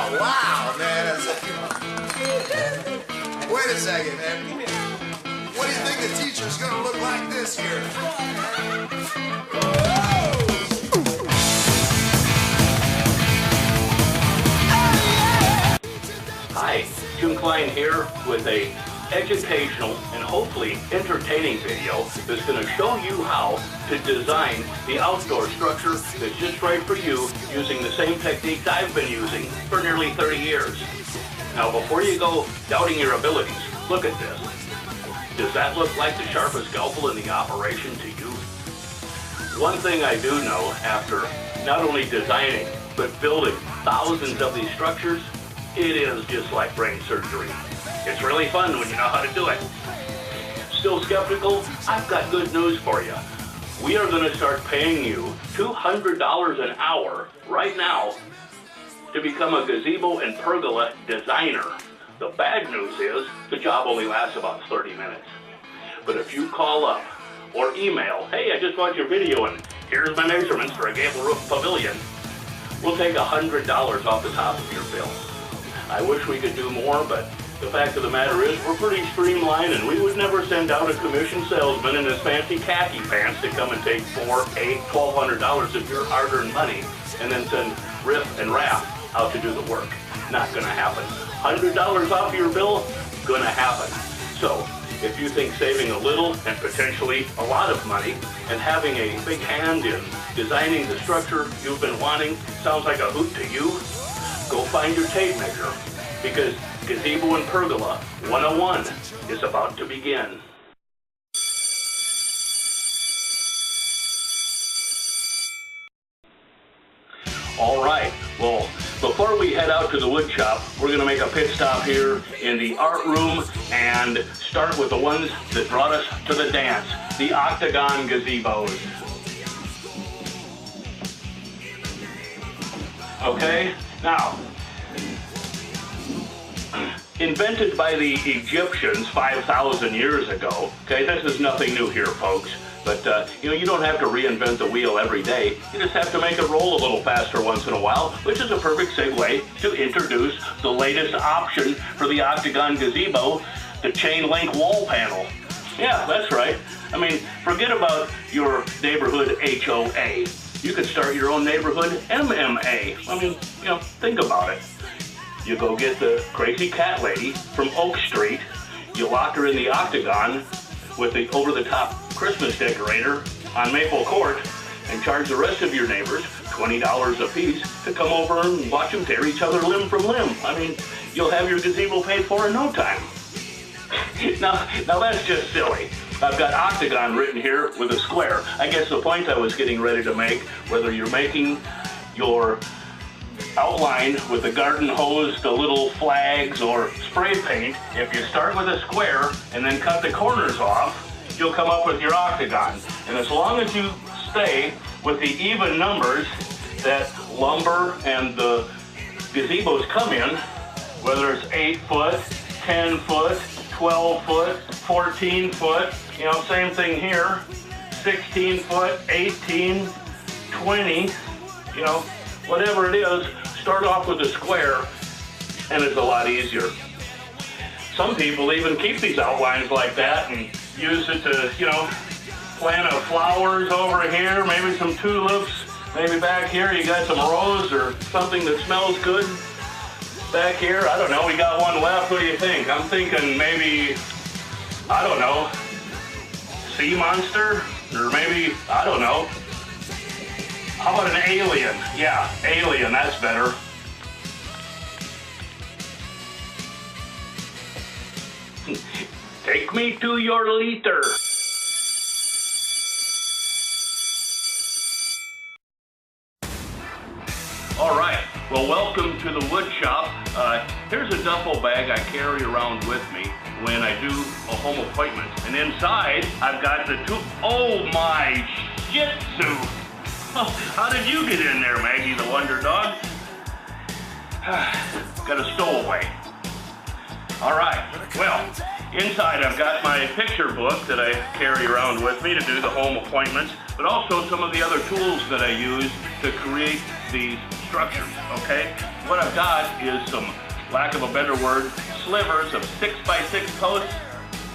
Oh, wow, man. Wait a second, man. What do you think the teacher's going to look like this year? Hi, Jim Klein here with a educational and hopefully entertaining video that's going to show you how to design the outdoor structure that's just right for you using the same techniques I've been using for nearly 30 years. Now before you go doubting your abilities, look at this. Does that look like the sharpest scalpel in the operation to you? One thing I do know after not only designing but building thousands of these structures, it is just like brain surgery. It's really fun when you know how to do it. Still skeptical? I've got good news for you. We are going to start paying you $200 an hour right now to become a gazebo and pergola designer. The bad news is the job only lasts about 30 minutes. But if you call up or email, hey, I just watched your video and here's my measurements for a gable roof pavilion, we'll take $100 off the top of your bill. I wish we could do more, but the fact of the matter is we're pretty streamlined and we would never send out a commissioned salesman in his fancy khaki pants to come and take $400, $800, $1,200 of your hard-earned money and then send Riff and Raph out to do the work. Not gonna happen. $100 off your bill, gonna happen. So if you think saving a little and potentially a lot of money and having a big hand in designing the structure you've been wanting sounds like a hoot to you, go find your tape measure, because Gazebo and Pergola 101 is about to begin. All right, well, before we head out to the wood shop, we're going to make a pit stop here in the art room and start with the ones that brought us to the dance, the octagon gazebos. Okay, now, invented by the Egyptians 5,000 years ago, okay, this is nothing new here, folks. But, you don't have to reinvent the wheel every day. You just have to make it roll a little faster once in a while, which is a perfect segue to introduce the latest option for the octagon gazebo, the chain link wall panel. Yeah, that's right. I mean, forget about your neighborhood HOA. You could start your own neighborhood MMA. I mean, think about it. You go get the crazy cat lady from Oak Street, you lock her in the octagon with the over-the-top Christmas decorator on Maple Court, and charge the rest of your neighbors $20 a piece to come over and watch them tear each other limb from limb. I mean, you'll have your gazebo paid for in no time. Now that's just silly. I've got octagon written here with a square. I guess the point I was getting ready to make, whether you're making your outline with the garden hose, the little flags, or spray paint, if you start with a square and then cut the corners off, you'll come up with your octagon. And as long as you stay with the even numbers that lumber and the gazebos come in, whether it's 8 foot, 10 foot, 12 foot, 14 foot, same thing here, 16 foot, 18, 20, whatever it is, start off with a square and it's a lot easier. Some people even keep these outlines like that and use it to, plant a flowers over here, maybe some tulips, maybe back here you got some rose or something that smells good. Back here, I don't know, we got one left, what do you think? I'm thinking maybe, I don't know, sea monster, or maybe, I don't know, how about an alien? Yeah, alien, that's better. Take me to your liter. All right, well, welcome to the wood shop. Here's a duffel bag I carry around with me when I do a home appointment. And inside, I've got the oh my shih tzu. How did you get in there, Maggie the Wonder Dog? Got a stowaway. All right, well, inside I've got my picture book that I carry around with me to do the home appointments, but also some of the other tools that I use to create these structures, okay? What I've got is some, lack of a better word, slivers of 6x6 posts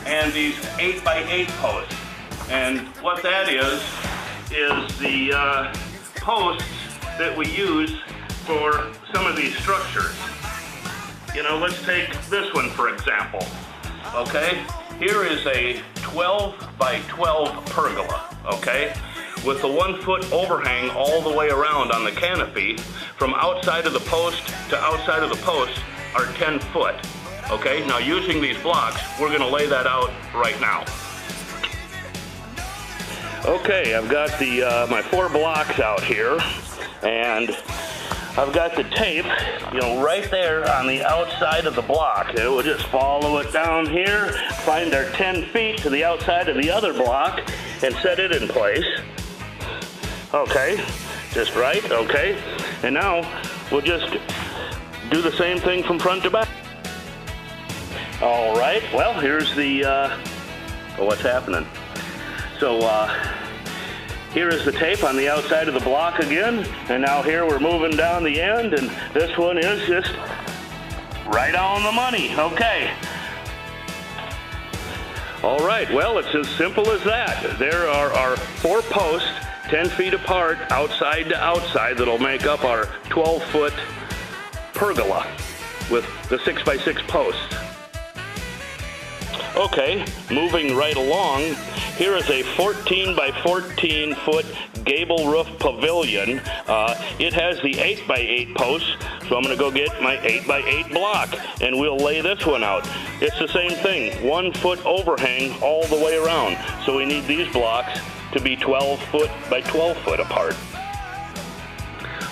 and these 8x8 posts. And what that is the posts that we use for some of these structures. You know, let's take this one for example, okay? Here is a 12x12 pergola, okay? With the 1 foot overhang all the way around on the canopy. From outside of the post to outside of the post are 10 foot, okay? Now using these blocks, we're gonna lay that out right now. Okay, I've got the my 4 blocks out here, and I've got the tape, you know, right there on the outside of the block. And we'll just follow it down here, find our 10 feet to the outside of the other block, and set it in place. Okay, just right, okay. And now we'll just do the same thing from front to back. All right, well, here's the, what's happening? So here is the tape on the outside of the block again, and now here we're moving down the end, and this one is just right on the money, okay. All right, well, it's as simple as that. There are our 4 posts, 10 feet apart, outside to outside, that'll make up our 12-foot pergola with the 6x6 posts. Okay, moving right along, here is a 14 by 14 foot gable roof pavilion. It has the 8x8 posts, so I'm going to go get my 8x8 block, and we'll lay this one out. It's the same thing, 1 foot overhang all the way around, so we need these blocks to be 12 foot by 12 foot apart.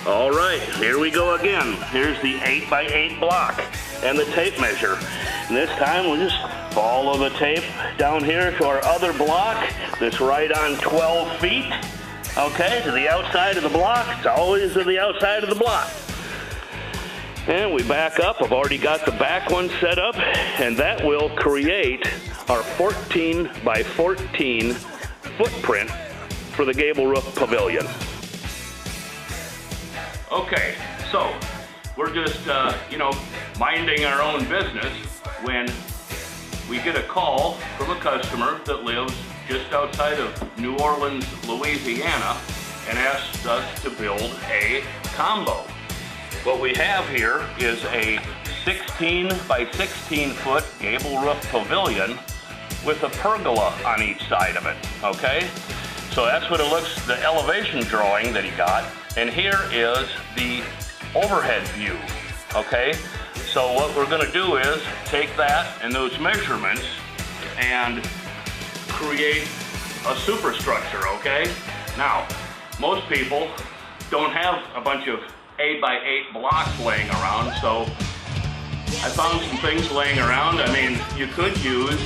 All right, here we go again. Here's the 8x8 block and the tape measure. And this time we'll just follow the tape down here to our other block that's right on 12 feet. Okay, to the outside of the block. It's always to the outside of the block. And we back up. I've already got the back one set up, and that will create our 14 by 14 footprint for the gable roof pavilion. Okay, so we're just, minding our own business when we get a call from a customer that lives just outside of New Orleans, Louisiana, and asks us to build a combo. What we have here is a 16 by 16 foot gable roof pavilion with a pergola on each side of it, okay? So that's what it looks, the elevation drawing that he got. And here is the overhead view, okay? So what we're gonna do is take that and those measurements and create a superstructure, okay? Now, most people don't have a bunch of 8x8 blocks laying around, so I found some things laying around. I mean, you could use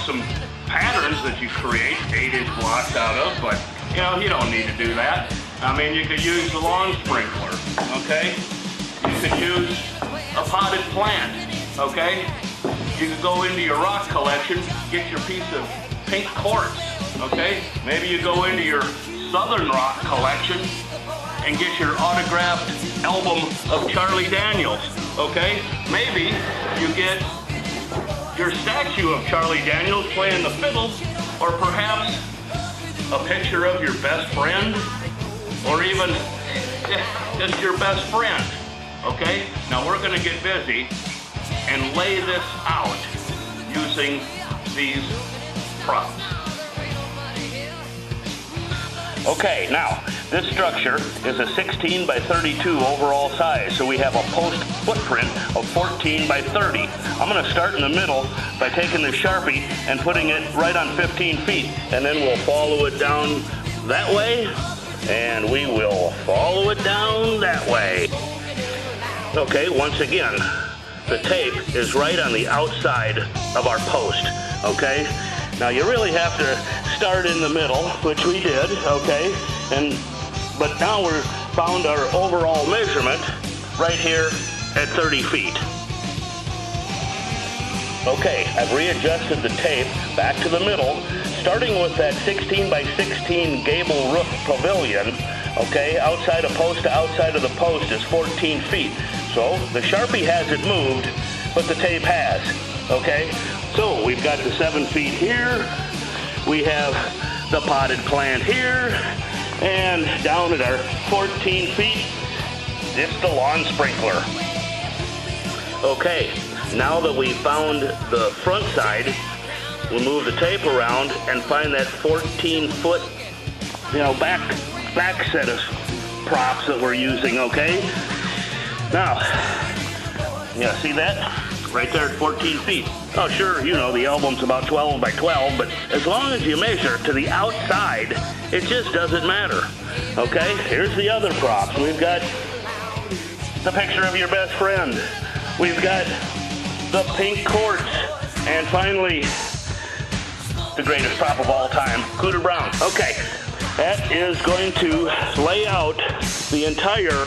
some patterns that you create 8-inch blocks out of, but you know, you don't need to do that. I mean, you could use the lawn sprinkler, okay? You could use a potted plant, okay? You could go into your rock collection, get your piece of pink quartz, okay? Maybe you go into your Southern rock collection and get your autographed album of Charlie Daniels, okay? Maybe you get your statue of Charlie Daniels playing the fiddle, or perhaps a picture of your best friend, or even just your best friend, okay? Now we're gonna get busy and lay this out using these props. Okay, now, this structure is a 16 by 32 overall size, so we have a post footprint of 14 by 30. I'm gonna start in the middle by taking the Sharpie and putting it right on 15 feet, and then we'll follow it down that way, and we will follow it down that way. Okay, once again, the tape is right on the outside of our post, okay? Now you really have to start in the middle, which we did, okay? But now we're found our overall measurement right here at 30 feet. Okay, I've readjusted the tape back to the middle, starting with that 16 by 16 gable roof pavilion. Okay, outside of post to outside of the post is 14 feet. So the Sharpie hasn't moved, but the tape has. Okay, so we've got the 7 feet here. We have the potted plant here, and down at our 14 feet, it's the lawn sprinkler. Okay, now that we found the front side, we'll move the tape around and find that 14-foot, back set of props that we're using, okay? Now, see that? Right there at 14 feet. Oh, sure, the album's about 12 by 12, but as long as you measure to the outside, it just doesn't matter. Okay, here's the other props. We've got the picture of your best friend. We've got the pink quartz. And finally, the greatest prop of all time, Cooter Brown. Okay, that is going to lay out the entire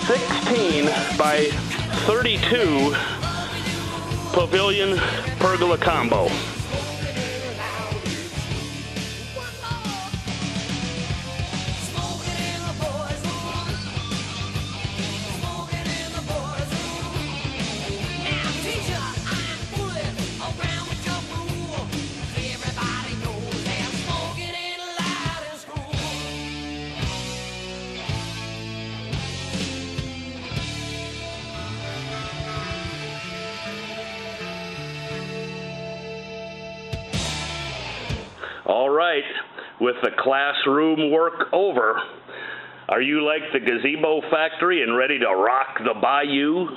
16 by 32 pavilion pergola combo. All right, with the classroom work over, are you like the Gazebo factory and ready to rock the bayou?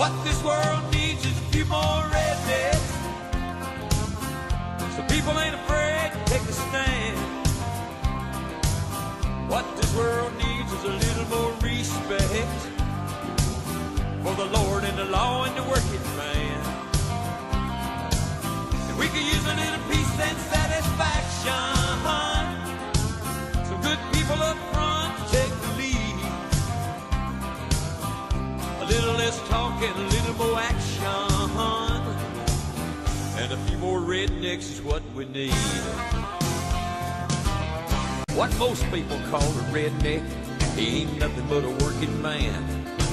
What this world needs is a few more rednecks, so people ain't afraid to take a stand. What this world needs is a little more respect for the Lord and the law and the working man. And we could use a little peace and satisfaction. Some good people up front to take the lead. A little less talk and a little more action, and a few more rednecks is what we need. What most people call a redneck, he ain't nothing but a working man,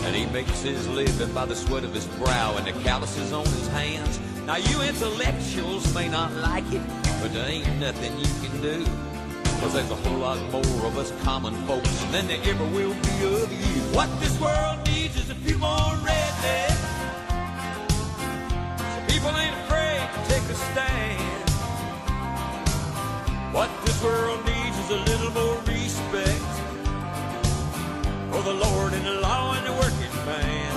and he makes his living by the sweat of his brow and the calluses on his hands. Now you intellectuals may not like it, but there ain't nothing you can do, 'cause there's a whole lot more of us common folks than there ever will be of you. What this world needs is a few more rednecks, so people ain't afraid to take a stand. What this world needs is a little more respect for the Lord and the law and the working man.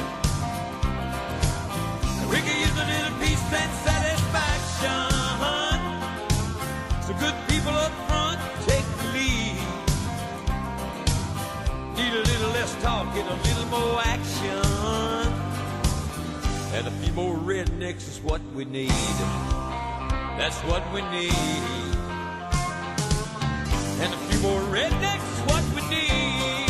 And we can use a little peace and satisfaction, so good people up front take the lead. Need a little less talk and a little more action, and a few more rednecks is what we need. That's what we need. And a few more rednecks is what we need.